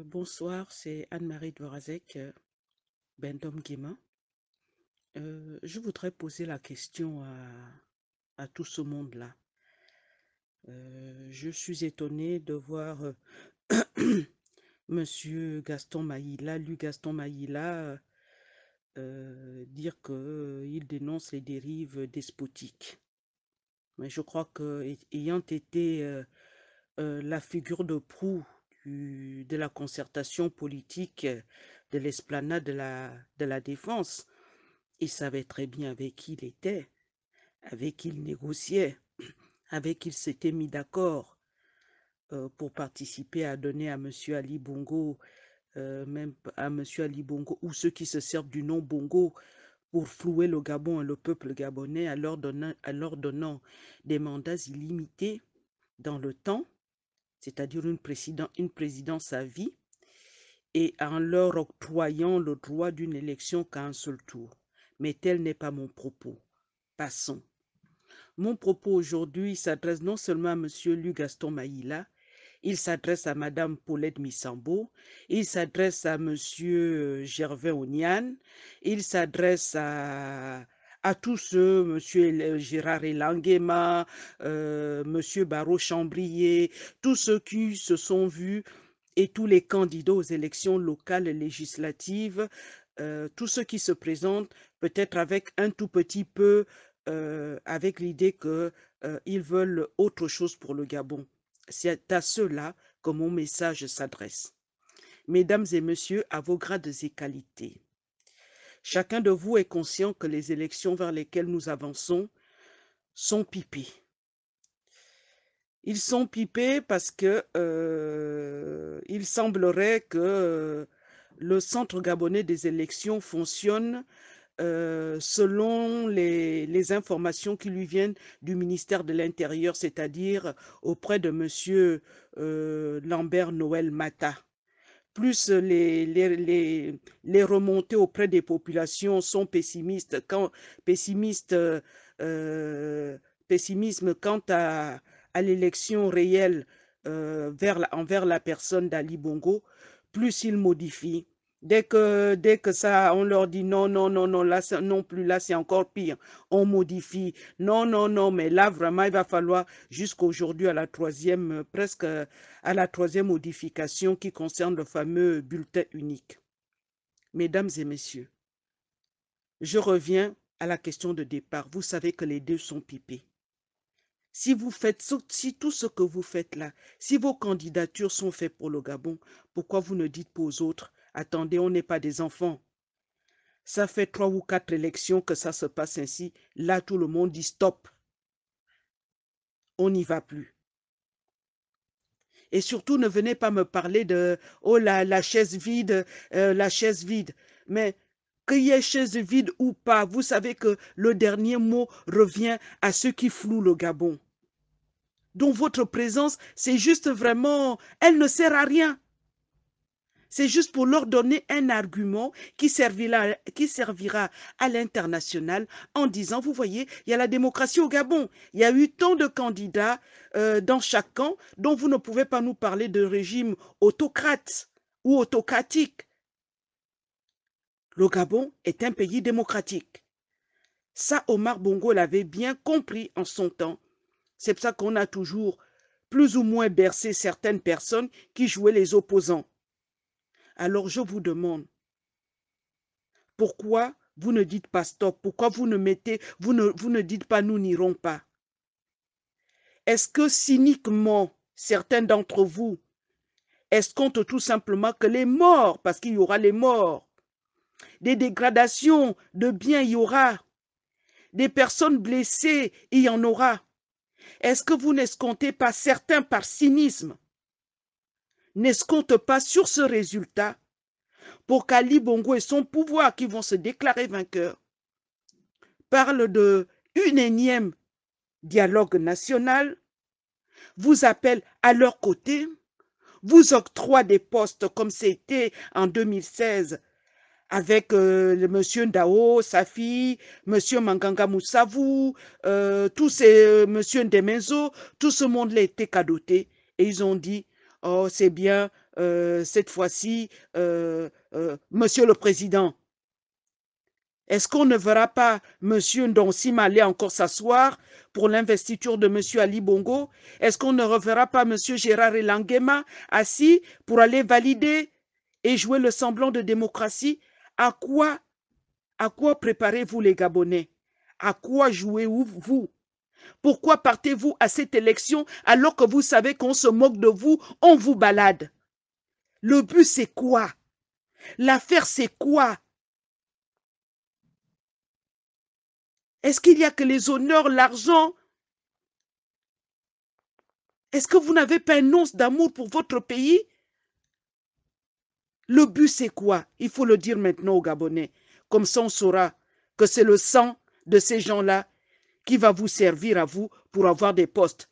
Bonsoir, c'est Anne-Marie Dvorazek, Bendom Guéma. Je voudrais poser la question à tout ce monde-là. Je suis étonnée de voir Monsieur Gaston Maïla, lui Gaston Maïla, dire qu'il dénonce les dérives despotiques. Mais je crois qu'ayant été la figure de proue de la concertation politique de l'esplanade de la Défense, il savait très bien avec qui il était, avec qui il négociait, avec qui il s'était mis d'accord pour participer à donner à M. Ali Bongo, même à M. Ali Bongo, ou ceux qui se servent du nom Bongo pour flouer le Gabon et le peuple gabonais en leur donnant des mandats illimités dans le temps, c'est-à-dire une présidence à vie, et en leur octroyant le droit d'une élection qu'à un seul tour. Mais tel n'est pas mon propos. Passons. Mon propos aujourd'hui s'adresse non seulement à M. Luc Gaston Maïla, il s'adresse à Mme Paulette Missambo, il s'adresse à M. Gervais Onian, il s'adresse à tous ceux, M. Gérard Elanguema, M. Barreau Chambrier, tous ceux qui se sont vus et tous les candidats aux élections locales et législatives, tous ceux qui se présentent peut-être avec un tout petit peu, avec l'idée qu'ils veulent autre chose pour le Gabon. C'est à ceux-là que mon message s'adresse. Mesdames et messieurs, à vos grades et qualités, chacun de vous est conscient que les élections vers lesquelles nous avançons sont pipées. Ils sont pipés parce que il semblerait que le Centre gabonais des élections fonctionne selon les informations qui lui viennent du ministère de l'Intérieur, c'est-à-dire auprès de M. Lambert Noël Mata. Plus les remontées auprès des populations sont pessimistes, pessimistes, pessimisme quant à l'élection réelle envers la personne d'Ali Bongo, plus ils modifient. Dès que ça, on leur dit non, non, non, non, là, non plus, là, c'est encore pire. On modifie. Non, non, non, mais là, vraiment, il va falloir jusqu'aujourd'hui à la troisième, presque à la troisième modification qui concerne le fameux bulletin unique. Mesdames et messieurs, je reviens à la question de départ. Vous savez que les deux sont pipés. Si tout ce que vous faites là, si vos candidatures sont faites pour le Gabon, pourquoi vous ne dites pas aux autres, attendez, on n'est pas des enfants. Ça fait 3 ou 4 élections que ça se passe ainsi. Là, tout le monde dit stop. On n'y va plus. Et surtout, ne venez pas me parler de « oh, la chaise vide, la chaise vide ». Mais qu'il y ait chaise vide ou pas, vous savez que le dernier mot revient à ceux qui flouent le Gabon. Donc votre présence, c'est juste vraiment, elle ne sert à rien. C'est juste pour leur donner un argument qui servira à l'international en disant, vous voyez, il y a la démocratie au Gabon. Il y a eu tant de candidats dans chaque camp dont vous ne pouvez pas nous parler de régime autocrate ou autocratique. Le Gabon est un pays démocratique. Ça, Omar Bongo l'avait bien compris en son temps. C'est pour ça qu'on a toujours plus ou moins bercé certaines personnes qui jouaient les opposants. Alors je vous demande, pourquoi vous ne dites pas stop? Pourquoi vous ne dites pas nous n'irons pas? Est-ce que cyniquement, certains d'entre vous escomptent tout simplement que les morts, parce qu'il y aura les morts, des dégradations de biens, il y aura, des personnes blessées, il y en aura. Est-ce que vous n'escomptez pas, certains par cynisme, n'escomptent pas sur ce résultat pour qu'Ali Bongo et son pouvoir qui vont se déclarer vainqueurs parlent d'une énième dialogue national, vous appellent à leur côté, vous octroient des postes comme c'était en 2016 avec M. Ndao, Safi, M. Manganga Moussavou, tous ces M. Ndemenzo, tout ce monde-là était cadoté. Et ils ont dit, oh c'est bien, cette fois-ci, Monsieur le Président, est-ce qu'on ne verra pas M. Ndonsim aller encore s'asseoir pour l'investiture de M. Ali Bongo? Est-ce qu'on ne reverra pas M. Gérard Elangema assis pour aller valider et jouer le semblant de démocratie? À quoi préparez-vous les Gabonais? À quoi jouez-vous? Pourquoi partez-vous à cette élection alors que vous savez qu'on se moque de vous, on vous balade? Le but, c'est quoi? L'affaire, c'est quoi? Est-ce qu'il n'y a que les honneurs, l'argent? Est-ce que vous n'avez pas une once d'amour pour votre pays? Le but, c'est quoi? Il faut le dire maintenant aux Gabonais. Comme ça, on saura que c'est le sang de ces gens-là qui va vous servir à vous pour avoir des postes.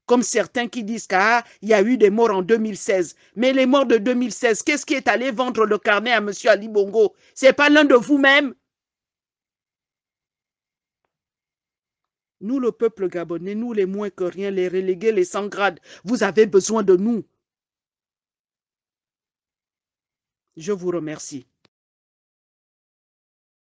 Comme certains qui disent qu'il y a eu des morts en 2016. Mais les morts de 2016, qu'est-ce qui est allé vendre le carnet à M. Ali Bongo? Ce n'est pas l'un de vous-même? Nous, le peuple gabonais, nous les moins que rien, les relégués, les sans grades, vous avez besoin de nous. Je vous remercie.